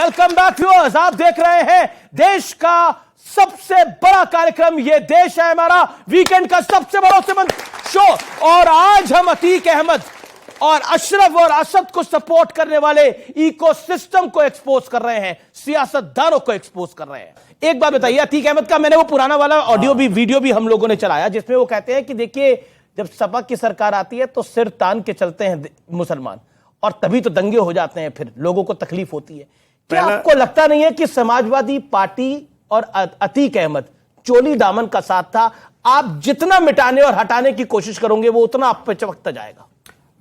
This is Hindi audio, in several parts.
Welcome back viewers. आप देख रहे हैं देश का सबसे बड़ा कार्यक्रम ये देश है हमारा, वीकेंड का सबसे भरोसेमंद शो। और आज हम अतीक अहमद और अशरफ और असद को सपोर्ट करने वाले इकोसिस्टम को एक्सपोज कर रहे हैं, सियासतदानों को एक्सपोज कर रहे हैं। एक बात बताइए, अतीक अहमद का मैंने वो पुराना वाला ऑडियो भी वीडियो भी हम लोगों ने चलाया जिसमें वो कहते हैं कि देखिए जब सपा की सरकार आती है तो सिर तान के चलते हैं मुसलमान, और तभी तो दंगे हो जाते हैं, फिर लोगों को तकलीफ होती है। क्या आपको लगता नहीं है कि समाजवादी पार्टी और अतीक अहमद चोली दामन का साथ था? आप जितना मिटाने और हटाने की कोशिश करोगे वो उतना आप पे चमकता जाएगा।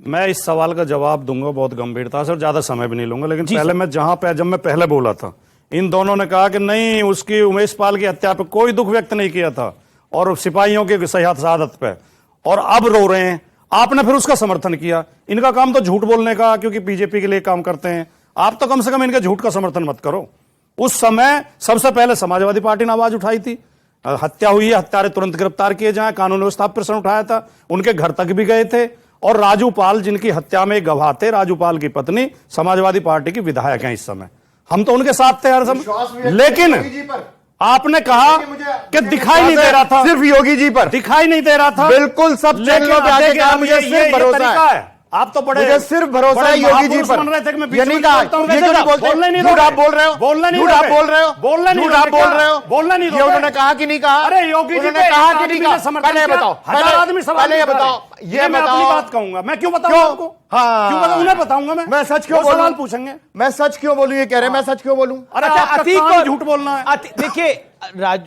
मैं इस सवाल का जवाब दूंगा बहुत गंभीरता से और ज्यादा समय भी नहीं लूंगा, लेकिन पहले मैं जब मैं पहले बोला था इन दोनों ने कहा कि नहीं, उसकी उमेश पाल की हत्या पे कोई दुख व्यक्त नहीं किया था और सिपाहियों की शहादत पे, और अब रो रहे हैं। आपने फिर उसका समर्थन किया। इनका काम तो झूठ बोलने का, क्योंकि बीजेपी के लिए काम करते हैं। आप तो कम से कम इनके झूठ का समर्थन मत करो। उस समय सबसे पहले समाजवादी पार्टी ने आवाज उठाई थी, हत्या हुई है, हत्यारे तुरंत गिरफ्तार किए जाएं, कानून व्यवस्था पर प्रश्न उठाया था, उनके घर तक भी गए थे। और राजू पाल जिनकी हत्या में गवाह थे, राजू पाल की पत्नी समाजवादी पार्टी की विधायक हैं इस समय, हम तो उनके साथ थे हर समय। लेकिन आपने कहा कि दिखाई नहीं दे रहा था, सिर्फ योगी जी पर दिखाई नहीं दे रहा था। बिल्कुल सब चैनलों पे आके कहा मुझे सिर्फ भरोसा है। आप तो बड़े मुझे सिर्फ भरोसा है योगी जी पर। ये नहीं कहा, झूठ आप बोल रहे हो, झूठ आप बोल रहे हो, झूठ आप बोल रहे हो, बोलना नहीं। ये उन्होंने कहा कि नहीं कहा? अरे योगी जी ने कहा कि नहीं कहा? पहले बताओ, पहले ये बताओ, ये मैं अपनी बात कहूंगा। मैं क्यों बताऊंगा आपको? हाँ, उन्हें बताऊंगा। मैं सच क्यों बोलूं? सवाल पूछेंगे, मैं सच क्यों बोलूं? ये कह रहे हैं मैं सच क्यों बोलूं? अरे अतीक को झूठ बोलना है। देखिए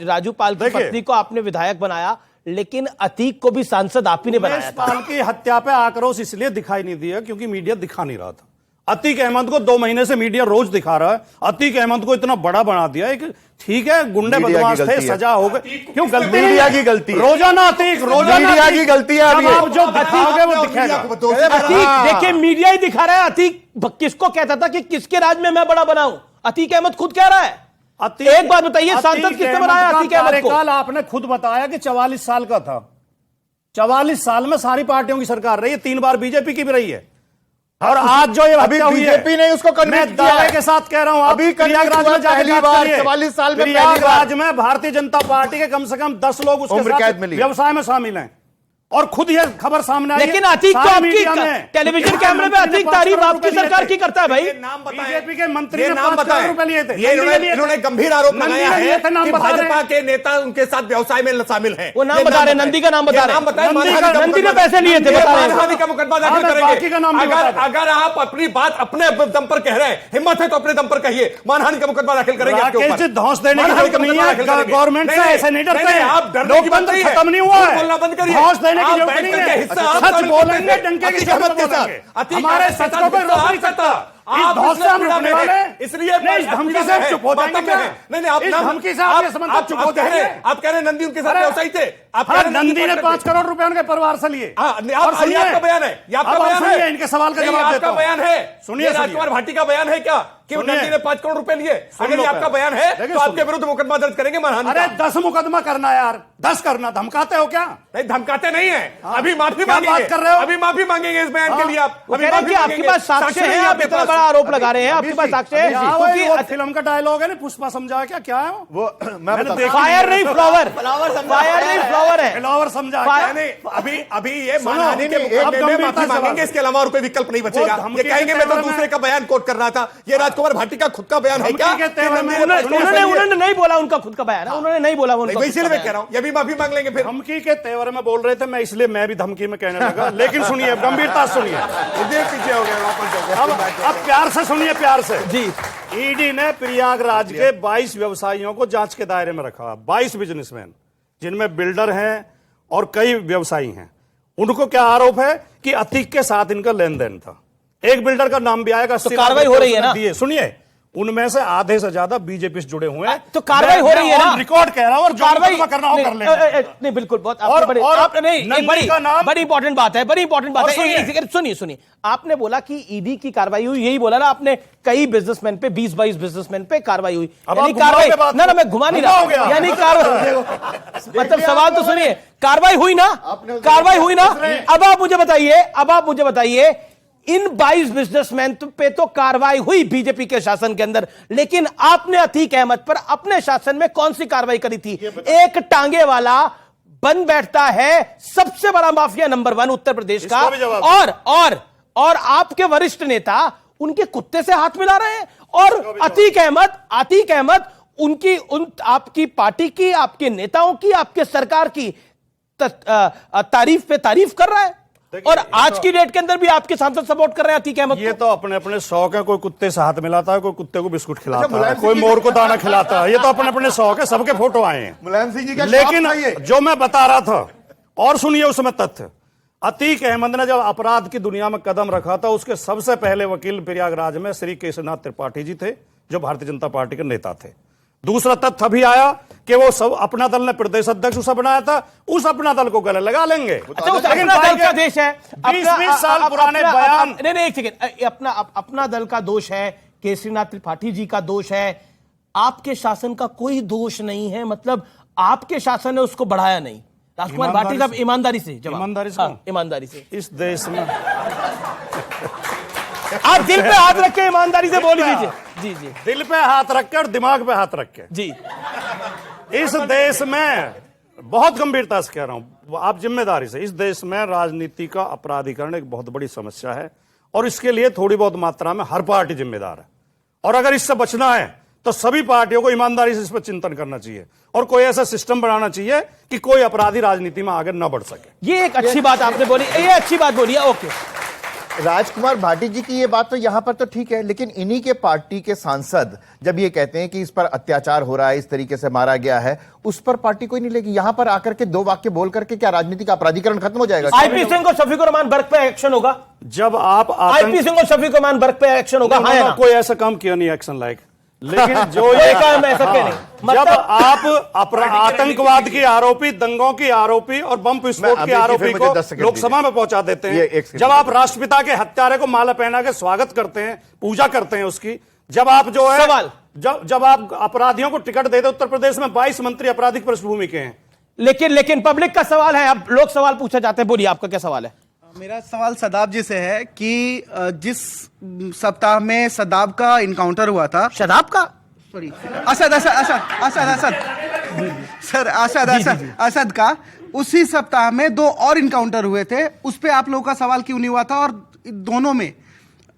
राजू पाल की पत्नी को आपने विधायक बनाया, लेकिन अतीक को भी सांसद आप ही ने बनाया था। पाल की हत्या पे आक्रोश इसलिए दिखाई नहीं दिया क्योंकि मीडिया दिखा नहीं रहा था। अतीक अहमद को 2 महीने से मीडिया रोज दिखा रहा है। अतीक अहमद को इतना बड़ा बना दिया है कि ठीक है गुंडे बदमाश थे, सजा हो गई, क्यों गलती? मीडिया की गलती, रोजाना अतीक, रोजाना मीडिया की गलती है। आप जो दिखाओगे वो दिखेगा। अतीक देखिए मीडिया ही दिखा रहा है। अतीक किसको कहता था कि किसके राज में मैं बड़ा बनाऊं? अतीक अहमद खुद कह रहा है। एक बात बताइए, सांसद किसने बनाया अतीक अहमद को? आपने खुद बताया कि 44 साल का था। 44 साल में सारी पार्टियों की सरकार रही है, 3 बार बीजेपी की भी रही है। और आज जो ये अभी बीजेपी ने उसको कन्विंस किया है। के साथ कह रहा हूं, अभी प्रयागराज में पहली बार 44 साल में प्रयागराज में भारतीय जनता पार्टी के कम से कम 10 लोग उसके साथ व्यवसाय में शामिल हैं और खुद ये खबर सामने आई। लेकिन अतीक तो आपकी टेलीविजन कैमरे में अतीक तारीफ आपकी सरकार की करता है भाई। नाम बताएं, बीजेपी के मंत्री ने 5 करोड़ रुपए लिए थे। इन्होंने गंभीर आरोप लगाया है कि भाजपा के नेता उनके साथ व्यवसाय में शामिल हैं। वो नाम बता रहे, नंदी का नाम बता रहे, नंदी ने पैसे लिए थे, मानहानि का मुकदमा दाखिल करेंगे। अगर आप अपनी बात अपने दम पर कह रहे हैं, हिम्मत है तो अपने दम पर कहिए, मानहानि का मुकदमा दाखिल करेंगे। धौंस देने की गवर्नमेंट से ऐसे नहीं डरते। आप डरने की बात नहीं है, खत्म नहीं हुआ है, बोलना बंद करिए। धौंस देने की सच बोलेंगे, डंके की जरूरत बोलेंगे। हमारे सच को कोई रोक नहीं सकता। इस धौंस से हम रुकने वाले, इसलिए इस धमकी से हम चुप हो जाएंगे क्या? नहीं, आप धमकी से आप चुप हो जाएंगे? आप कह रहे हैं नंदी उनके साथ व्यवसायी थे। आप नंदी ने 5 करोड़ रुपए उनके परिवार से लिए। और सुनिए, आपका बयान है, आपका बयान है, इनके सवाल का जवाब देता हूं। बयान है, सुनिए, राजकुमार भाटी का बयान है क्या कि नंदी ने 5 करोड़ रुपए लिए? अगर ये आपका बयान है तो आपके विरुद्ध मुकदमा दर्ज करेंगे मानहानि का। अरे 10 मुकदमा करना यार, 10 करना। धमकाते हो क्या? नहीं, धमकाते नहीं है। अभी माफी बात कर रहे हो, अभी माफी मांगेंगे इस बयान के लिए। आप आपके पास साक्ष्य है, आप इतना बड़ा आरोप लगा रहे हैं, आपके पास साक्ष्य है? क्योंकि फिल्म का डायलॉग है ना, पुष्पा समझाया क्या है वो? मैंने फायर नहीं फ्लावर, फायर नहीं फ्लावर है, फ्लावर समझा। अभी ये मानहानि के मुकदमे में माफी मांगेंगे, इसके अलावा और कोई विकल्प नहीं बचेगा। ये कहेंगे मैं तो दूसरे का बयान कोट कर रहा था। ये राजकुमार भाटी का खुद का बयान है क्या? उन्होंने नहीं बोला उनका खुद का बयान है, उन्होंने नहीं बोला उनका। इसलिए मैं कह रहा हूं ये भी माफी मांग लेंगे फिर। धमकी के तेवर में बोल रहे थे, मैं इसलिए मैं भी धमकी में कहने लगा। लेकिन सुनिए, गंभीरता सुनिए, पीछे हो गया। अब प्यार से सुनिए, प्यार से जी। ईडी ने प्रयागराज के 22 व्यवसायियों को जांच के दायरे में रखा। 22 बिजनेसमैन, जिनमें बिल्डर हैं और कई व्यवसायी हैं। उनको क्या आरोप है कि अतीक के साथ इनका लेन देन था। एक बिल्डर का नाम भी आएगा। तो कार्रवाई हो रही है ना? सुनिए, उनमें से आधे से ज्यादा बीजेपी से जुड़े हुए हैं। तो कार्रवाई हो रही है ना? रिकॉर्ड कह रहा हूं, और कार्रवाई करना हो कर लेंगे। नहीं, बिल्कुल, बहुत बड़ी इंपॉर्टेंट बात है, बड़ी इंपॉर्टेंट बात है। सुनिए, आपने बोला कि ईडी की कार्रवाई हुई, यही बोला ना आपने। कई बिजनेसमैन पे, 20-22 बिजनेसमैन पे कार्रवाई हुई। यानी कार्रवाई ना, मैं घुमा नहीं रहा, यानी कार्रवाई मतलब सवाल तो सुनिए, कार्रवाई हुई ना? कार्रवाई हुई ना? अब आप मुझे बताइए इन 22 बिजनेसमैन पे तो कार्रवाई हुई बीजेपी के शासन के अंदर, लेकिन आपने अतीक अहमद पर अपने शासन में कौन सी कार्रवाई करी थी? एक टांगे वाला बन बैठता है सबसे बड़ा माफिया नंबर 1 उत्तर प्रदेश का, और आपके वरिष्ठ नेता उनके कुत्ते से हाथ मिला रहे हैं। और अतीक अहमद आपकी पार्टी की, आपके नेताओं की, आपके सरकार की तारीफ पे तारीफ कर रहा है, और आज की डेट के अंदर भी आपके सांसद सपोर्ट कर रहे हैं अतीक अहमद को। ये तो अपने अपने शौक है, कोई कुत्ते से हाथ मिलाता है, कोई कुत्ते को बिस्कुट खिलाता है, कोई मोर को दाना खिलाता है, ये तो अपने अपने शौक है, सबके फोटो आए हैं। मुलायम सिंह जी का लेकिन जो मैं बता रहा था, और सुनिए उसमें तथ्य, अतीक अहमद ने जब अपराध की दुनिया में कदम रखा था, उसके सबसे पहले वकील प्रयागराज में श्री केशवनाथ त्रिपाठी जी थे, जो भारतीय जनता पार्टी के नेता थे। दूसरा तथ्य अभी आया कि वो सब अपना दल ने प्रदेश अध्यक्ष उसे बनाया था, उस अपना दल को गले लगा लेंगे। अच्छा, उस अपना दल का देश है, 20 साल पुराने बयान। नहीं, एक सेकंड, अपना दल का दोष है, केसरीनाथ त्रिपाठी जी का दोष है, आपके शासन का कोई दोष नहीं है। मतलब आपके शासन ने उसको बढ़ाया नहीं। राजकुमार भाटी साहब, ईमानदारी से ईमानदारी से इस देश में आप दिल पे हाथ रख के ईमानदारी से बोल लीजिए। जी जी, दिल पे हाथ रख के और दिमाग पे हाथ रख के जी, इस देश में बहुत गंभीरता से कह रहा हूं, आप जिम्मेदारी से, इस देश में राजनीति का अपराधीकरण एक बहुत बड़ी समस्या है, और इसके लिए थोड़ी बहुत मात्रा में हर पार्टी जिम्मेदार है। और अगर इससे बचना है तो सभी पार्टियों को ईमानदारी से इस पर चिंतन करना चाहिए, और कोई ऐसा सिस्टम बनाना चाहिए कि कोई अपराधी राजनीति में आगे न बढ़ सके। ये एक अच्छी बात आपने बोली, ये अच्छी बात बोली है। ओके, राजकुमार भाटी जी की ये बात तो यहां पर तो ठीक है, लेकिन इन्हीं के पार्टी के सांसद जब ये कहते हैं कि इस पर अत्याचार हो रहा है, इस तरीके से मारा गया है, उस पर पार्टी कोई नहीं लेगी। यहां पर आकर के 2 वाक्य बोल करके क्या राजनीति का अपराधीकरण खत्म हो जाएगा? आईपी सिंह को शफीकुर रहमान बर्ग पे एक्शन होगा? जब आप आईपी सिंह को शफीकुर रहमान बर्ग पे एक्शन होगा? कोई ऐसा काम किया नहीं एक्शन लायक, लेकिन जो ये काम ऐसा क्या नहीं, जब आप आतंकवाद की आरोपी, दंगों की आरोपी और बम विस्फोट के आरोपी को लोकसभा में पहुंचा देते हैं, जब आप राष्ट्रपिता के हत्यारे को माला पहना के स्वागत करते हैं, पूजा करते हैं उसकी, जब आप जो है सवाल, जब आप अपराधियों को टिकट देते, उत्तर प्रदेश में 22 मंत्री आपराधिक पृष्ठभूमि के हैं। लेकिन पब्लिक का सवाल है, अब लोग सवाल पूछा जाते हैं। बोलिए, आपका क्या सवाल है? मेरा सवाल सदाब जी से है कि जिस सप्ताह में सदाब का इनकाउंटर हुआ था, शदाब का, सॉरी, असद असद का, उसी सप्ताह में 2 और इनकाउंटर हुए थे। उस पे आप लोगों का सवाल क्यों नहीं हुआ था, और दोनों में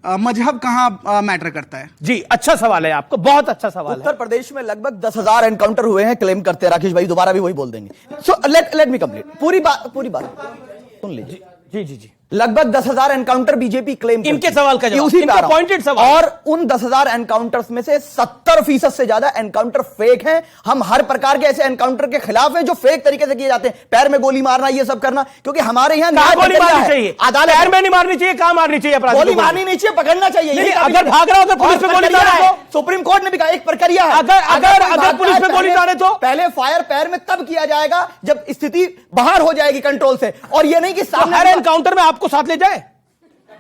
मजहब कहां मैटर करता है? जी, अच्छा सवाल है आपको, बहुत अच्छा सवाल है। उत्तर प्रदेश में लगभग 10,000 एनकाउंटर हुए हैं, क्लेम करते हैं राकेश भाई, दोबारा भी वही बोल देंगे। सो लेट मी कंप्लीट, पूरी बात सुन लीजिए। जी, लगभग 10,000 एनकाउंटर बीजेपी क्लेम करती है। इनके सवाल का जवाब, इनका पॉइंटेड सवाल। और उन 10,000 एनकाउंटर्स में से 70% से ज्यादा एनकाउंटर फेक हैं। हम हर प्रकार के ऐसे एनकाउंटर के खिलाफ हैं जो फेक तरीके से किए जाते हैं, पैर में गोली मारना, ये सब करना, क्योंकि हमारे यहाँ गोली मारनी चाहिए, पैर में नहीं मारनी चाहिए, कहां मारनी चाहिए? गोली मारनी नहीं चाहिए, पकड़ना चाहिए। अगर भाग रहा हो तो पुलिस पे गोली मारे तो? सुप्रीम कोर्ट ने भी कहा एक प्रक्रिया है। अगर पुलिस पे गोली मारे तो पहले फायर पैर में तब किया जाएगा जब स्थिति बाहर हो जाएगी कंट्रोल से, और ये नहीं कि सामने हर एनकाउंटर में आपको साथ ले जाए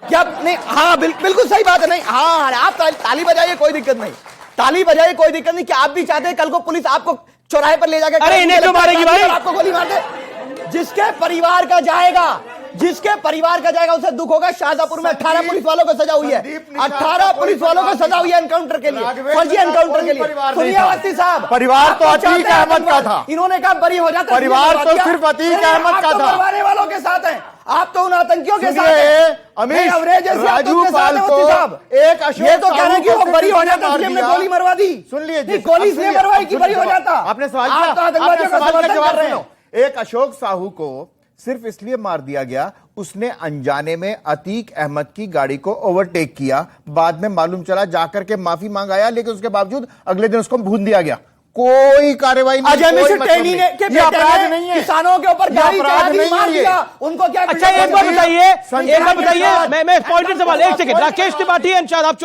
क्या? नहीं, हाँ बिल्कुल सही बात है। नहीं, हाँ आप ताली बजाइए, कोई दिक्कत नहीं, ताली बजाइए, कोई दिक्कत नहीं। क्या आप भी चाहते हैं कल को पुलिस आपको चौराहे पर ले जाकर, अरे इन्हें क्यों मारेगी भाई? आपको गोली मार दे? जिसके परिवार का जाएगा उसे दुख होगा। शाहजहांपुर में 18 पुलिस वालों को सजा हुई है, 18 पुलिस वालों को सजा हुई है एनकाउंटर के लिए, फर्जी एनकाउंटर के लिए। सुनिए अवस्थी साहब, परिवार तो अतीक अहमद का था, इन्होंने कहा बरी हो जाता, परिवार तो सिर्फ अतीक अहमद का था। मरवाने वालों के साथ हैं आप, तो उन आतंकियों के साथ हैं। राजू पाल को एक अशोक, ये तो कह रहे हैं कि वो बरी हो जाता, इसलिए हमने गोली मरवा दी। सुन लीजिए, गोली इसलिए मरवाई कि बरी हो जाता। आपने सवाल का जवाब सुनो। एक अशोक साहू को सिर्फ इसलिए मार दिया गया, उसने अनजाने में अतीक अहमद की गाड़ी को ओवरटेक किया, बाद में मालूम चला, जाकर के माफी मांग आया, लेकिन उसके बावजूद अगले दिन उसको भून दिया गया। कोई कार्रवाई नहीं, अजय मिश्र टेनी ने के अपराध नहीं है, किसानों के ऊपर गाड़ी मार दिया, उनको क्या? अच्छा, एक बार बताइए, मैं पॉइंटेड सवाल, एक second. Rakesh Tripathi and Shadab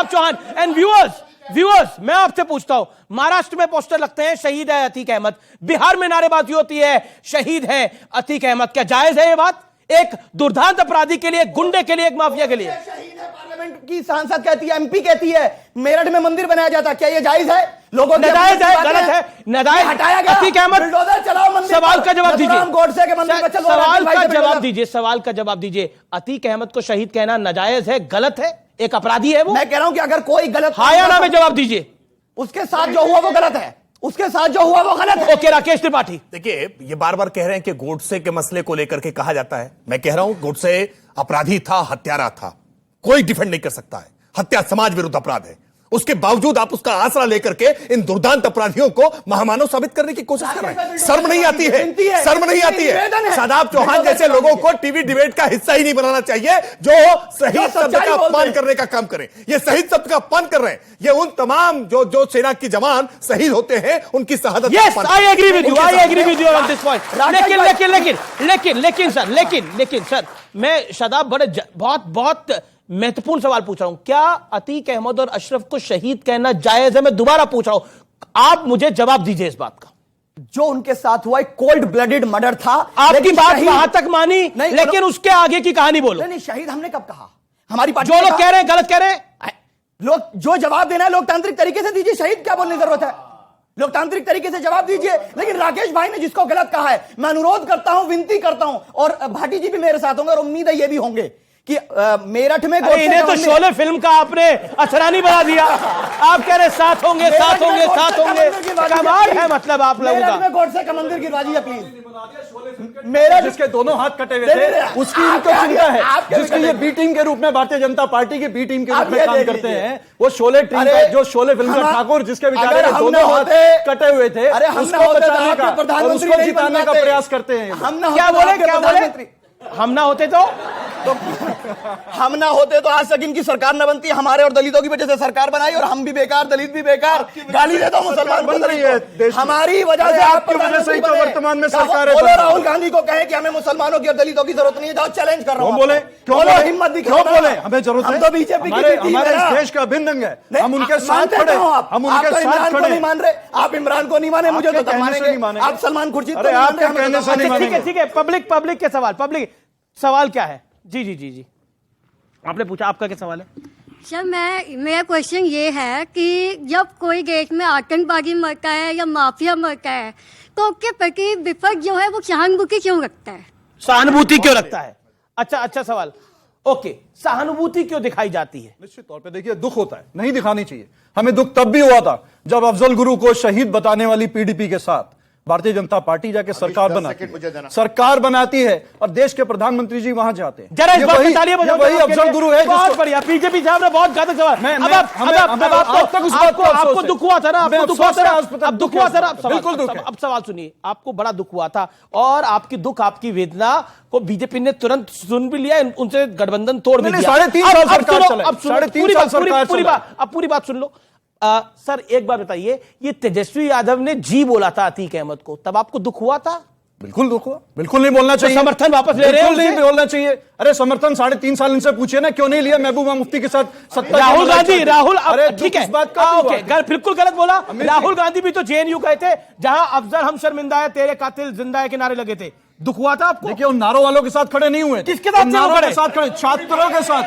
Chauhan and viewers, मैं आपसे पूछता हूं, महाराष्ट्र में पोस्टर लगते हैं शहीद है अतीक अहमद, बिहार में नारेबाजी होती है शहीद है अतीक अहमद, क्या जायज है ये बात? एक दुर्दांत अपराधी के लिए, एक गुंडे के लिए, एक माफिया के लिए। शहीद है, पार्लियामेंट की सांसद कहती है, एमपी कहती है मेरठ में मंदिर बनाया जाता, क्या ये जायज है? लोगों की नाजायज है, गलत है, नाजायज। हटाया गया। अतीक अहमद, बुलडोजर चलाओ मंदिर सवाल पर। का जवाब दीजिए। नथुराम गोडसे के मंदिर पर चलो, सवाल भाई का से जवाब बुलडोजर। दीजिए, सवाल का जवाब दीजिए। अतीक अहमद को शहीद कहना नाजायज है, गलत है, एक अपराधी है वो? मैं कह रहा हूं कि अगर कोई गलत हाँ या ना में जवाब दीजिए। उसके साथ जो हुआ वो गलत है, उसके साथ जो हुआ वो गलत है। ओके, राकेश त्रिपाठी। देखिए, ये बार बार कह रहे हैं कि गोडसे के मसले को लेकर के कहा जाता है। मैं कह रहा हूं गोडसे अपराधी था, हत्यारा था, कोई डिफेंड नहीं कर सकता है। हत्या समाज विरुद्ध अपराध है, उसके बावजूद आप उसका आसरा लेकर के इन दुर्दांत अपराधियों को महामानव साबित करने की कोशिश कर रहे हैं। शर्म नहीं आती है, शर्म नहीं आती है। शादाब चौहान जैसे लोगों को टीवी डिबेट का हिस्सा ही नहीं बनाना चाहिए, जो शहीद शब्द का अपमान करने का काम करें। ये शहीद शब्द का अपमान कर रहे हैं। ये उन तमाम जो सेना की जवान शहीद होते हैं उनकी शहादत। Yes, I agree with you, I agree with you on this point. लेकिन सर, मैं शादाब बहुत महत्वपूर्ण सवाल पूछ रहा हूं। क्या अतीक अहमद और अशरफ को शहीद कहना जायज है? मैं दोबारा पूछ रहा हूं, आप मुझे जवाब दीजिए इस बात का। जो उनके साथ हुआ एक कोल्ड ब्लडेड मर्डर था। आपकी बात वहां तक मानी, लेकिन उसके आगे की कहानी बोलो। नहीं, शहीद हमने कब कहा? हमारी पार्टी जो लोग कह रहे हैं गलत कह रहे हैं। लोग जो जवाब देना है लोकतांत्रिक तरीके से दीजिए, शहीद क्या बोलने की जरूरत है? लोकतांत्रिक तरीके से जवाब दीजिए। लेकिन राकेश भाई ने जिसको गलत कहा है, मैं अनुरोध करता हूं, विनती करता हूं, और भाटी जी भी मेरे साथ होंगे और उम्मीद है ये भी होंगे कि मेरठ में इन्हें तो शोले फिल्म का आपने असरानी बना दिया। आप कह रहे साथ होंगे, साथ होंगे, साथ होंगे। कमाल है मतलब आप लोगों मेरठ का। में गोडसे का मंदिर गिरवा दीजिए प्लीज। मेरठ जिसके दोनों हाथ कटे हुए थे, उसकी इनको चिंता है। जिसके ये बी टीम के रूप में, भारतीय जनता पार्टी की बी टीम के रूप में काम करते हैं, वो शोले टीम का, जो शोले फिल्म का ठाकुर, जिसके बेचारे दोनों हाथ कटे हुए थे, उसको बचाने का और उसको जिताने का प्रयास करते हैं। क्या बोले? हम ना होते तो हम ना होते तो आज तक इनकी सरकार न बनती। हमारे और दलितों की वजह से सरकार बनाई, और हम भी बेकार, दलित भी बेकार। गाली देता हूं मुसलमान बन रही है देश में। हमारी वजह से, आपकी वजह से ही तो वर्तमान में सरकार है। बोलो राहुल गांधी को कहें कि हमें मुसलमानों की और दलितों की जरूरत नहीं है। जाओ, चैलेंज कर रहा हूं। बोले क्यों बोले? हिम्मत दिखाओ। क्यों बोले? हमें जरूरत हम है। तो बीजेपी की टीम हमारे है ना। देश का अभिन्न अंग है, हम उनके साथ मानते खड़े, हो आप। हम आप उनके तो साथ इमरान को खड़े। नहीं मान रहे, आप इमरान को नहीं माने, मुझे तो आपके कहने से नहीं मानेंगे। मानेंगे। आप सलमान खुर्शीद को अरे नहीं मान आपके रहे, हमें कहने तो से नहीं मानेंगे। ठीक है, पब्लिक के सवाल, पब्लिक सवाल क्या है? जी, आपने पूछा, आपका क्या सवाल है? सर, मेरा क्वेश्चन ये है कि जब कोई देश में आतंकवादी मरता है या माफिया मरता है, तो उसके प्रति विपक्ष जो है वो सहानुभूति क्यों रखता है? सहानुभूति क्यों रखता है? अच्छा सवाल। ओके, सहानुभूति क्यों दिखाई जाती है? निश्चित तौर पे देखिए, दुख होता है, नहीं दिखानी चाहिए। हमें दुख तब भी हुआ था जब अफजल गुरु को शहीद बताने वाली पीडीपी के साथ भारतीय जनता पार्टी जाके सरकार बनाती है और देश के प्रधानमंत्री जी वहां जाते हैं। जरा इस बात पे तालियां बजाओ। वही अफजल गुरु है। बहुत बढ़िया, बीजेपी साहब ने बहुत गलत जवाब। आपको दुख हुआ था ना, अब दुख हुआ था ना। बिल्कुल दुख है। अब सवाल सुनिए, आपको बड़ा दुख हुआ था और आपकी दुख, आपकी वेदना को बीजेपी ने तुरंत सुन भी लिया, उनसे गठबंधन तोड़ भी दिया। 3.5 साल सरकार चलाई। अब पूरी बात सुन लो। सर, एक बार बताइए, ये तेजस्वी यादव ने जी बोला था अतीक अहमद को, तब आपको दुख हुआ था? बिल्कुल दुख हुआ, बिल्कुल नहीं बोलना चाहिए। समर्थन वापस ले रहे हैं? नहीं बोलना चाहिए। अरे समर्थन 3.5 साल इनसे पूछिए ना, क्यों नहीं लिया महबूबा मुफ्ती के साथ सत्ता? राहुल गांधी, ठीक है, ओके, बिल्कुल गलत बोला। राहुल गांधी भी तो जेएनयू गए थे, जहां अफजल हम शर्मिंदा है, तेरे कातिल जिंदा है के नारे लगे थे। दुख हुआ था आपको? देखिए, उन नारों वालों के साथ खड़े नहीं हुए। किसके साथ नारों के साथ खड़े? छात्रों के साथ।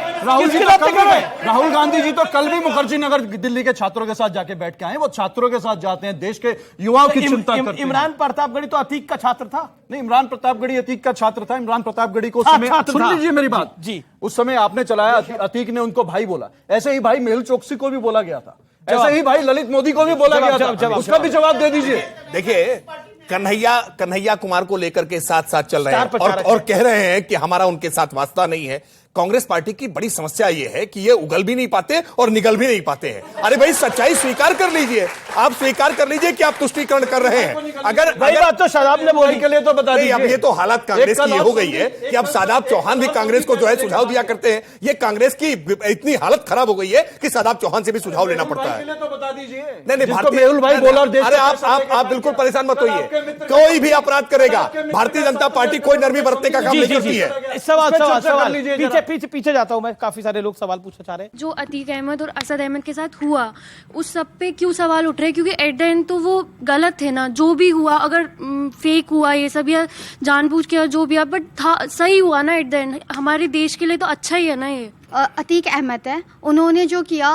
राहुल गांधी जी तो कल भी मुखर्जी नगर दिल्ली के छात्रों के साथ जाके बैठ के आए। वो छात्रों के साथ जाते हैं, देश के युवाओं की चिंता करते हैं। इमरान प्रतापगढ़ी तो अतीक का छात्र था। नहीं, इमरान प्रतापगढ़ी अतीक का छात्र था। इमरान प्रतापगढ़ी को उस समय, सुन लीजिए मेरी बात जी, उस समय आपने चलाया, अतीक ने उनको भाई बोला। ऐसे ही भाई मेहुल चोकसी को भी बोला गया था, ऐसे ही भाई ललित मोदी को भी बोला गया था। उसका भी जवाब दे दीजिए। देखिए, कन्हैया कुमार को लेकर के साथ चल रहे हैं और कह रहे हैं कि हमारा उनके साथ वास्ता नहीं है। कांग्रेस पार्टी की बड़ी समस्या यह है कि ये उगल भी नहीं पाते और निगल भी नहीं पाते हैं। अरे भाई, सच्चाई स्वीकार कर लीजिए, आप स्वीकार कर लीजिए कि आप तुष्टीकरण कर रहे हैं। अगर बात तो शादाब ने बोली के लिए तो बता दीजिए। अब ये तो हालत कांग्रेस की ये हो गई है कि अब शादाब चौहान भी कांग्रेस को जो है सुझाव दिया करते हैं। ये कांग्रेस की इतनी हालत खराब हो गई है कि शादाब चौहान से भी सुझाव लेना पड़ता है। तो बता दीजिए। नहीं, मेहुल भाई बोला। अरे आप बिल्कुल परेशान मत होइए। कोई भी अपराध करेगा, भारतीय जनता पार्टी कोई नरमी बरतने का काम नहीं करती है। सवाल पीछे पीछे जाता हूं मैं, काफी सारे लोग सवाल पूछना चाह रहे हैं। जो अतीक अहमद और असद अहमद के साथ हुआ उस सब पे क्यों सवाल उठ रहे हैं? क्योंकि एट द एंड तो वो गलत थे ना, जो भी हुआ, अगर फेक हुआ ये सब या जानबूझ के जो भी, बट था सही हुआ ना एट द एंड, हमारे देश के लिए तो अच्छा ही है ना ये। अतीक अहमद है, उन्होंने जो किया,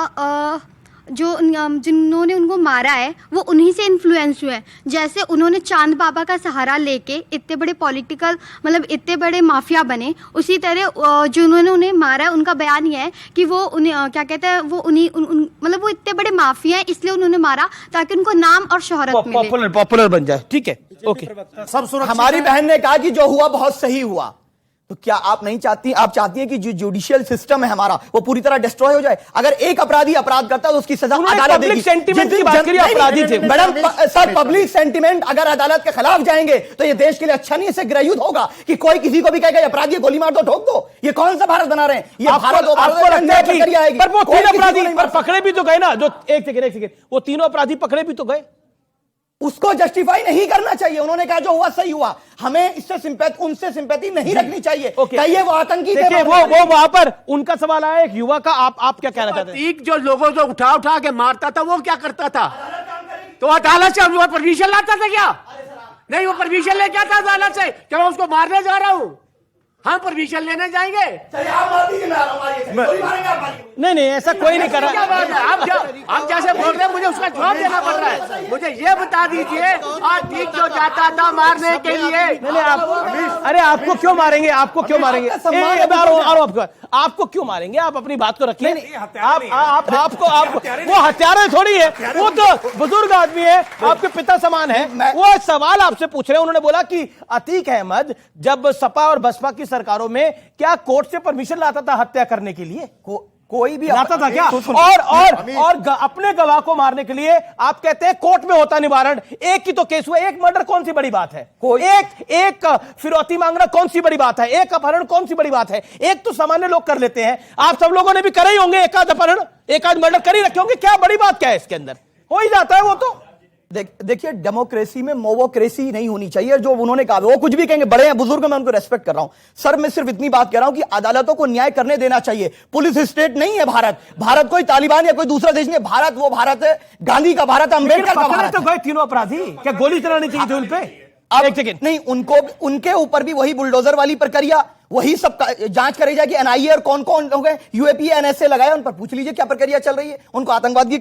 जिन्होंने उनको मारा है वो उन्हीं से इन्फ्लुएंस हुए हैं। जैसे उन्होंने चांद बाबा का सहारा लेके इतने बड़े पॉलिटिकल, मतलब इतने बड़े माफिया बने, उसी तरह जिन्होंने उन्हें मारा है उनका बयान ये है कि वो उन्हें क्या कहते हैं, वो उन्हीं मतलब वो इतने बड़े माफिया हैं इसलिए उन्होंने मारा ताकि उनको नाम और शोहरत मिले, पॉपुलर बन जाए। ठीक है, ओके। सब सुरक्षित हमारी बहन ने कहा कि जो हुआ बहुत सही हुआ, तो क्या आप नहीं चाहती, आप चाहती हैं कि जो जुडिशियल सिस्टम है हमारा वो पूरी तरह डिस्ट्रॉय हो जाए? अगर एक अपराधी अपराध करता है तो उसकी सजा अदालत देगी। पब्लिक सेंटीमेंट की बात करिए, अपराधी थे मैडम। सर, पब्लिक सेंटीमेंट अगर अदालत के खिलाफ जाएंगे तो ये देश के लिए अच्छा नहीं, इससे गृहयुद्ध होगा कि कोई किसी को भी कहेगा अपराधी गोली मार दो, ठोक दो। ये कौन सा भारत बना रहे हैं? ये भारत पर वो तीन अपराधी पकड़े भी तो गए ना, जो एक सेकंड, वो तीनों अपराधी पकड़े भी तो गए। उसको जस्टिफाई नहीं करना चाहिए। उन्होंने कहा जो हुआ सही हुआ, हमें इससे सिंपैथी, उनसे सिंपैथी नहीं रखनी चाहिए। कहिए वो आतंकी थे। देखिए, वो वहां पर उनका सवाल आया एक युवा का, आप क्या कहना चाहते हैं? जो लोगों को उठा उठा के मारता था वो क्या करता था? तो अदालत से वो परमिशन लाता था क्या? नहीं, वो परमिशन लेके आता अदालत से क्या मैं उसको मारने जा रहा हूं? हम परमिशन लेने जाएंगे? नहीं, ऐसा कोई नहीं कर रहा। आप जैसे बोल रहे हैं मुझे उसका जवाब देना पड़ रहा है। मुझे ये बता दीजिए, अतीक जो जाता था मारने के लिए, नहीं, अरे आपको क्यों मारेंगे? आपको क्यों मारेंगे? आपको क्यों मारेंगे? आप अपनी बात को रखिए। आपको वो हत्यारे थोड़ी है, वो तो बुजुर्ग आदमी है, आपके पिता समान है। वो सवाल आपसे पूछ रहे हैं। उन्होंने बोला कि अतीक अहमद जब सपा और बसपा की सरकारों में क्या कोर्ट से परमिशन लाता था हत्या करने के लिए? कोई भी लाता था क्या? और अपने गवाह को मारने के लिए आप कहते हैं कोर्ट में होता निवारण। एक ही तो केस हुआ, एक मर्डर कौन सी बड़ी बात है? एक फिरौती मांगना कौन सी बड़ी बात है? एक अपहरण कौन सी बड़ी बात है? एक तो सामान्य लोग कर लेते हैं, आप सब लोगों ने भी करे ही होंगे, एक आध अपहरण, एक आध मर्डर कर ही रखे होंगे। क्या बड़ी बात क्या है इसके अंदर? हो ही जाता है वो तो। देखिए, डेमोक्रेसी में मोवोक्रेसी नहीं होनी चाहिए। जो उन्होंने कहा वो कुछ भी कहेंगे, बड़े हैं, बुजुर्ग, मैं उनको रेस्पेक्ट कर रहा हूं। सर, मैं सिर्फ इतनी बात कह रहा हूं कि अदालतों को न्याय करने देना चाहिए। पुलिस स्टेट नहीं है भारत। भारत कोई तालिबान या कोई दूसरा देश नहीं है। भारत वो भारत है, गांधी का भारत, अंबेडकर का भारत। तो गए तीनों अपराधी, क्या गोली चलानी चाहिए थी उन पे? एक सेकंड, नहीं, उनके ऊपर भी वही बुलडोजर वाली प्रक्रिया, वही सब जांच करी जाएगी। एनआईए और कौन कौन लोग हैं, यूएपी, एनएसए लगाया, उन पर पूछ लीजिए क्या प्रक्रिया चल रही है। उनको आतंकवादी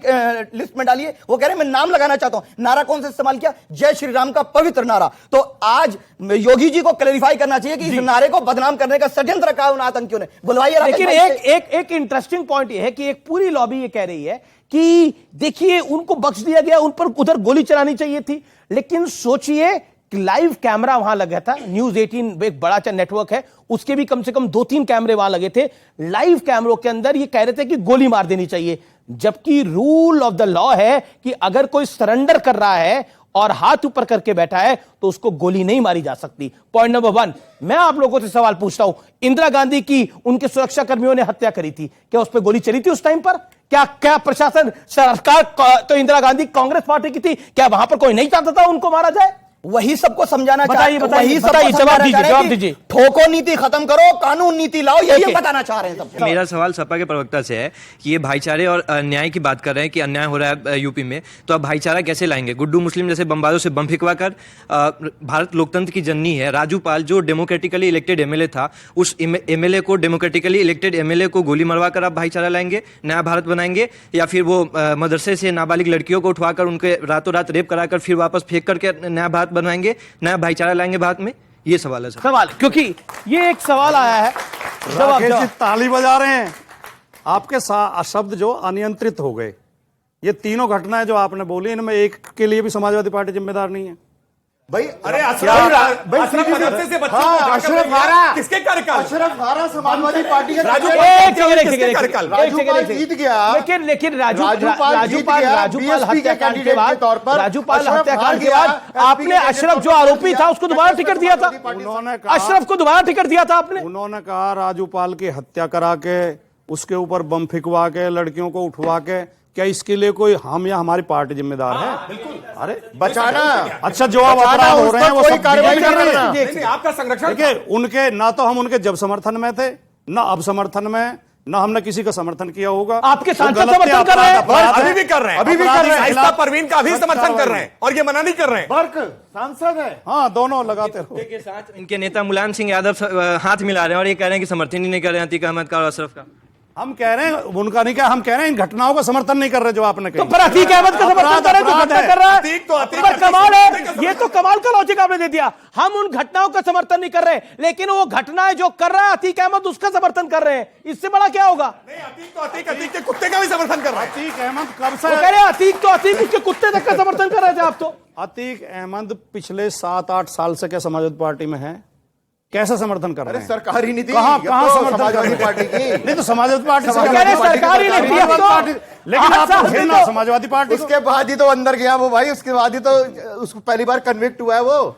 लिस्ट में डालिए। वो कह रहे हैं मैं नाम लगाना चाहता हूं। नारा कौन सा इस्तेमाल किया? जय श्री राम का पवित्र नारा। तो आज योगी जी को क्लैरिफाई करना चाहिए कि इस नारे को बदनाम करने का षड्यंत्र रखा है उन आतंकियों ने। बुलवाइए। लेकिन एक इंटरेस्टिंग पॉइंट यह है कि एक पूरी लॉबी ये कह रही है कि देखिए उनको बख्श दिया गया, उन पर उधर गोली चलानी चाहिए थी। लेकिन सोचिए, लाइव कैमरा वहां लगा था। न्यूज 18 एक बड़ा नेटवर्क है, उसके भी कम से कम 2-3 कैमरे वहां लगे थे। लाइव कैमरों के अंदर ये कह रहे थे कि गोली मार देनी चाहिए, जबकि रूल ऑफ द लॉ है कि अगर कोई सरेंडर कर रहा है और हाथ ऊपर करके बैठा है तो उसको गोली नहीं मारी जा सकती। पॉइंट नंबर 1, मैं आप लोगों से सवाल पूछता हूं, इंदिरा गांधी की उनके सुरक्षा कर्मियों ने हत्या करी थी, क्या उस पर गोली चली थी उस टाइम पर? क्या प्रशासन, सरकार तो इंदिरा गांधी कांग्रेस पार्टी की थी, क्या वहां पर कोई नहीं चाहता था उनको मारा जाए? वही सबको समझाना बताइए, जवाब दीजिए। ठोको नीति खत्म करो, कानून नीति लाओ, यही बताना चाह रहे हैं सब। मेरा सवाल सपा के प्रवक्ता से है कि ये भाईचारे और न्याय की बात कर रहे हैं कि अन्याय हो रहा है यूपी में, तो आप भाईचारा कैसे लाएंगे? गुड्डू मुस्लिम जैसे बमबाजों से बम फिकवा कर, भारत लोकतंत्र की जननी है, राजू पाल जो डेमोक्रेटिकली इलेक्टेड एमएलए था, उस एमएलए को, डेमोक्रेटिकली इलेक्टेड एमएलए को गोली मरवा कर आप भाईचारा लाएंगे, नया भारत बनाएंगे? या फिर वो मदरसे से नाबालिग लड़कियों को उठवाकर उनके रातों रात रेप कराकर फिर वापस फेंक करके नया भारत बनवाएंगे, भाईचारा लाएंगे भारत में? ये सवाल है सर। सवाल, क्योंकि ये एक सवाल आया है। राकेश जी ताली बजा रहे हैं, आपके शब्द जो अनियंत्रित हो गए। ये तीनों घटनाएं जो आपने बोली, इनमें एक के लिए भी समाजवादी पार्टी जिम्मेदार नहीं है भाई। अरे अशरफ आरा समाजवादी पार्टी का राजू जीत गया। लेकिन राजूपाल हत्याकांड के बाद, राजूपाल हत्याकांड के बाद आपने अशरफ जो आरोपी था उसको दोबारा टिकट दिया था। उन्होंने कहा, अशरफ को दोबारा टिकट दिया था आपने। उन्होंने कहा राजूपाल की हत्या करा के, उसके ऊपर बम फिकवा के, लड़कियों को उठवा के, क्या इसके लिए कोई हम या हमारी पार्टी जिम्मेदार है? अरे बचाना, अच्छा जो आप अपराध हो रहे हैं वो सब कार्रवाई कर रहे हैं। आपका संरक्षण, देखिए उनके ना तो हम उनके जब समर्थन में थे, ना अब समर्थन में, ना हमने किसी का समर्थन किया होगा। आपके वो सांसद गलत समर्थन है, कर रहे हैं। अपराध है। अभी भी कर रहे हैं, अभी भी कर रहे हैं। आहिस्ता परवीन का भी समर्थन कर रहे हैं और ये मना नहीं कर रहे हैं। बर्क सांसद है। हाँ, दोनों लगाते रहो। के साथ इनके नेता मुलायम सिंह यादव हाथ मिला रहे हैं और ये कह रहे हैं कि समर्थन ही नहीं कर रहे हैं अतीक अहमद का और अशरफ का। हम कह रहे हैं उनका नहीं, क्या हम कह रहे हैं इन घटनाओं का समर्थन नहीं कर रहे जो आपने तो कही। फिर अतीक अहमद का समर्थन कर रहे हैं, तो अपराध घटना है। कर रहा है। अतीक तो अतीक पर कमाल है, अतीक ये तो कमाल का लॉजिक आपने दे दिया। हम उन घटनाओं का समर्थन नहीं कर रहे, लेकिन वो घटनाएं जो कर रहा है अतीक अहमद उसका समर्थन कर रहे हैं। इससे बड़ा क्या होगा? नहीं, अतीक तो अतीक के कुत्ते का भी समर्थन कर रहा है। अतीक अहमद कब वो से? कह रहे हैं अतीक तो अतीक, उसके कुत्ते तक का समर्थन कर रहे थे आप तो। अतीक अहमद पिछले 7-8 साल से क्या समाजवादी पार्टी में है? कैसे समर्थन कर रहे हैं? सरकारी नीति कहां ये तो समर्थन समाजवादी कर रहे हैं? पार्टी की। नहीं तो समाजवादी पार्टी से समाजवादी क्या कह रहे पार्टी सरकारी कर रहे नीति हैं? अब तो- पार्टी- लेकिन आठ आप साल से घिरना तो- समाजवादी पार्टी को। उसके बाद ही तो अंदर गया वो भाई, उसके बाद ही तो उसको पहली बार कन्विक्ट हुआ है वो।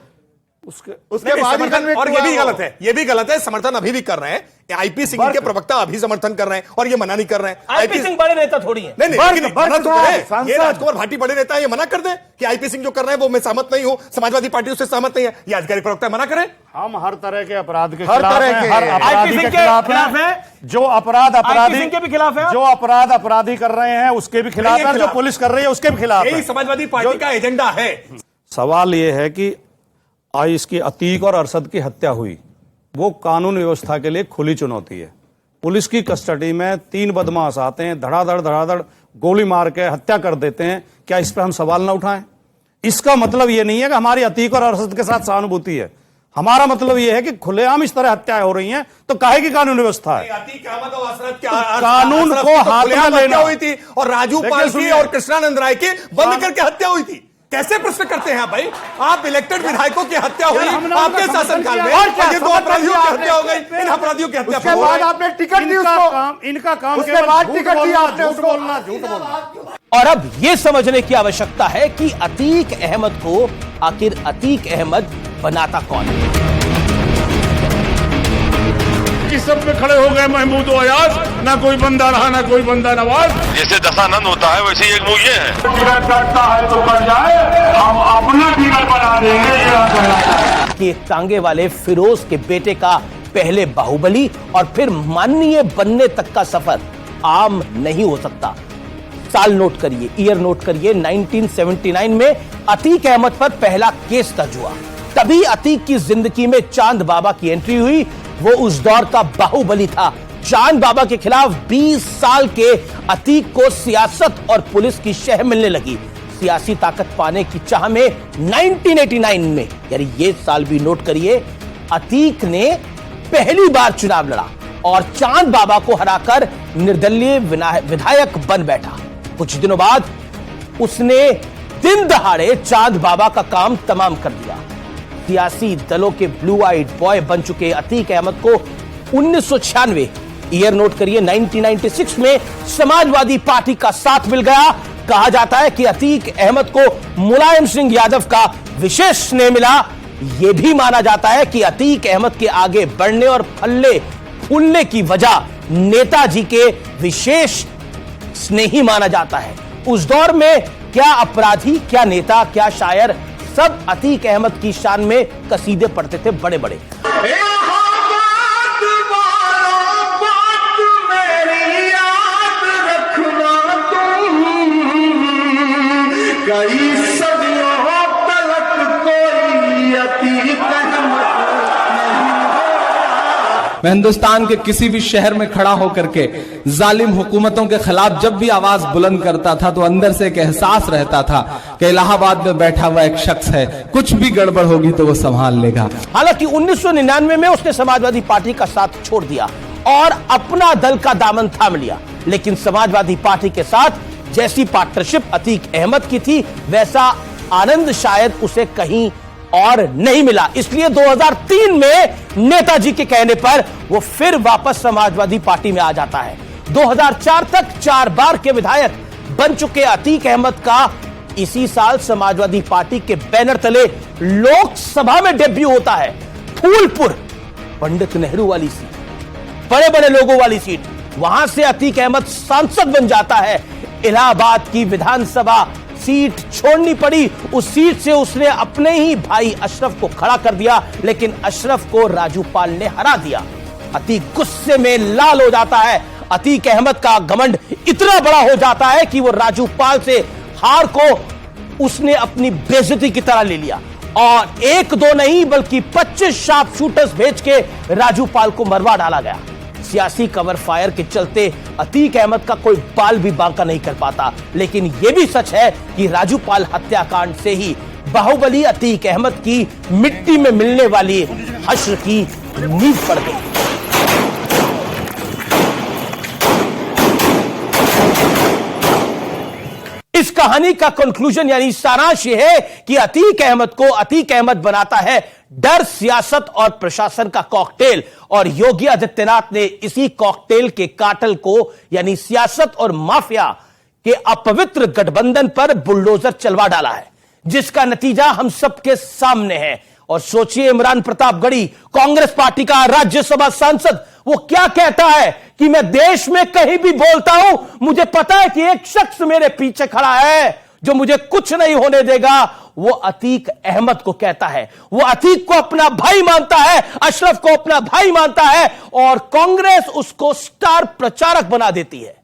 उसके नहीं, बाद ही समर्थन- convict और ये हुआ भी वो। गलत है, ये भी गलत है। समर्थन अभी भी कर रहे हैं। आईपी सिंह के प्रवक्ता अभी समर्थन कर रहे हैं और ये मना नहीं कर रहे हैं। आईपी सिंह बड़े नेता थोड़ी है। नहीं, बर्क- लेकिन बर्क मना तो साहब, करें। ये सांसद। राजकुमार भाटी बड़े नेता है, ये मना कर दे कि आईपी सिंह जो कर रहे हैं वो मैं सहमत नहीं हूं, समाजवादी पार्टी उससे सहमत नहीं है, ये अधिकारी प्रवक्ता मना करें। हम हर तरह के अपराध के हर खिलाफ तरह हैं, के। हर अपराधी आईपी के सिंह के खिलाफ खिलाफ हैं। है। जो अपराध अपराधी सिंह के भी खिलाफ है आप? जो अपराध अपराधी कर रहे हैं उसके भी खिलाफ नहीं, है, जो खिलाफ। पुलिस कर रही है उसके भी खिलाफ यही है। समाजवादी पार्टी का एजेंडा है। सवाल यह है कि आज इसकी अतीक और अरशद की हत्या हुई, वो कानून व्यवस्था के लिए खुली चुनौती है। पुलिस की कस्टडी में 3 बदमाश आते हैं, धड़ाधड़ गोली मार के हत्या कर देते हैं। क्या इस पर हम सवाल ना उठाएं? इसका मतलब यह नहीं है कि हमारी अतीक और अरशद के साथ सहानुभूति है। हमारा मतलब यह है कि खुलेआम इस तरह हत्याएं हो रही हैं, तो काहे की कानून व्यवस्था है? अतीक अहमद और अशरफ के कानून अशरफ को की तो हाथ में खुलेआम लेना। हत्या हुई थी और राजू देखिए, पाल की सुनिए। और कृष्णानंद राय की बंद करके हत्या हुई थी। कैसे प्रश्न करते हैं भाई? आप इलेक्टेड विधायकों की हत्या हुई हमने आपके उनका शासनकाल समर्थन में, किया। और और क्या ये 2 समर्थन अपराधियों की किया हत्या हो आपने? गई, इन अपराधियों की हत्या उसके हो बाद गई। आपने टिकट दी इनका उसको। काम उसके केवल बाद झूठ टिकट दी बोलना, आपने झूठ उसको। बोलना, झूठ बोलना। और अब यह समझने की आवश्यकता है कि अतीक अहमद को आखिर अतीक अहमद बनाता कौन है? सब में खड़े हो गए महमूद और अयाज, ना कोई बंदा रहा ना कोई बंदा नवाज। जैसे दशानंद होता है वैसे ही एक मुझे है। टिकट कटता है तो कट जाए, हम अपना टिकट बना देंगे। कि एक तांगे वाले फिरोज के बेटे का पहले बाहुबली और फिर माननीय बनने तक का सफर आम नहीं हो सकता। साल नोट करिए, ईयर नोट करिए, 1979 में अतीक अहमद पर पहला केस दर्ज हुआ। तभी अतीक की जिंदगी में चांद बाबा की एंट्री हुई। वो उस दौर का बाहुबली था। चांद बाबा के खिलाफ 20 साल के अतीक को सियासत और पुलिस की शह मिलने लगी। सियासी ताकत पाने की चाह में 1989 में, यानी ये साल भी नोट करिए, अतीक ने पहली बार चुनाव लड़ा और चांद बाबा को हराकर निर्दलीय विधायक बन बैठा। कुछ दिनों बाद उसने दिन दहाड़े चांद बाबा का काम तमाम कर दिया। सियासी दलों के ब्लू आइड बॉय बन चुके अतीक अहमद को 1996, ईयर नोट करिए, 1996 में समाजवादी पार्टी का साथ मिल गया। कहा जाता है कि अतीक अहमद को मुलायम सिंह यादव का विशेष स्नेह मिला। यह भी माना जाता है कि अतीक अहमद के आगे बढ़ने और फलने फूलने की वजह नेताजी के विशेष स्नेही माना जाता है। उस दौर में क्या अपराधी, क्या नेता, क्या शायर, सब अतीक अहमद की शान में कसीदे पढ़ते थे बड़े बड़े। मैं हिंदुस्तान के किसी भी शहर में खड़ा होकर के जालिम हुकूमतों के खिलाफ जब भी आवाज बुलंद करता था तो अंदर से एक एहसास रहता था कि इलाहाबाद में बैठा हुआ एक शख्स है, कुछ भी गड़बड़ होगी तो वो संभाल लेगा। हालांकि 1999 में उसने समाजवादी पार्टी का साथ छोड़ दिया और अपना दल का दामन थाम लिया। लेकिन समाजवादी पार्टी के साथ जैसी पार्टनरशिप अतीक अहमद की थी वैसा आनंद शायद उसे कहीं और नहीं मिला। इसलिए 2003 में नेताजी के कहने पर वो फिर वापस समाजवादी पार्टी में आ जाता है। 2004 तक 4 बार के विधायक बन चुके अतीक अहमद का इसी साल समाजवादी पार्टी के बैनर तले लोकसभा में डेब्यू होता है। फूलपुर, पंडित नेहरू वाली सीट, बड़े बड़े लोगों वाली सीट, वहां से अतीक अहमद सांसद बन जाता है। इलाहाबाद की विधानसभा सीट छोड़नी पड़ी। उस सीट से उसने अपने ही भाई अशरफ को खड़ा कर दिया, लेकिन अशरफ को राजू पाल ने हरा दिया। अतीक गुस्से में लाल हो जाता है। अतीक अहमद का घमंड इतना बड़ा हो जाता है कि वो राजू पाल से हार को उसने अपनी बेइज्जती की तरह ले लिया और एक दो नहीं बल्कि 25 शार्प शूटर्स भेज के राजू पाल को मरवा डाला गया। सियासी कवर फायर के चलते अतीक अहमद का कोई बाल भी बांका नहीं कर पाता। लेकिन यह भी सच है कि राजू पाल हत्याकांड से ही बाहुबली अतीक अहमद की मिट्टी में मिलने वाली हश्र की नींव पड़ गई। इस कहानी का कंक्लूजन यानी सारांश यह है कि अतीक अहमद को अतीक अहमद बनाता है डर, सियासत और प्रशासन का कॉकटेल। और योगी आदित्यनाथ ने इसी कॉकटेल के काटल को यानी सियासत और माफिया के अपवित्र गठबंधन पर बुलडोजर चलवा डाला है, जिसका नतीजा हम सबके सामने है। और सोचिए, इमरान प्रतापगढ़ी कांग्रेस पार्टी का राज्यसभा सांसद, वो क्या कहता है कि मैं देश में कहीं भी बोलता हूं, मुझे पता है कि एक शख्स मेरे पीछे खड़ा है जो मुझे कुछ नहीं होने देगा। वो अतीक अहमद को कहता है। वो अतीक को अपना भाई मानता है, अशरफ को अपना भाई मानता है और कांग्रेस उसको स्टार प्रचारक बना देती है।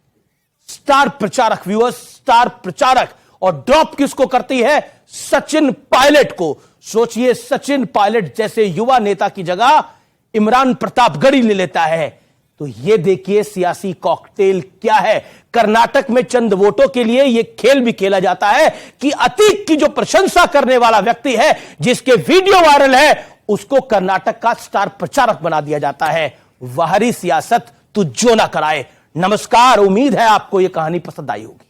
स्टार प्रचारक, व्यूअर्स, स्टार प्रचारक। और ड्रॉप किसको करती है? सचिन पायलट को। सोचिए, सचिन पायलट जैसे युवा नेता की जगह इमरान प्रतापगढ़ी ले लेता है। तो यह देखिए सियासी कॉकटेल क्या है। कर्नाटक में चंद वोटों के लिए यह खेल भी खेला जाता है कि अतीक की जो प्रशंसा करने वाला व्यक्ति है, जिसके वीडियो वायरल है, उसको कर्नाटक का स्टार प्रचारक बना दिया जाता है। बाहरी सियासत तू जो ना कराए। नमस्कार, उम्मीद है आपको यह कहानी पसंद आई होगी।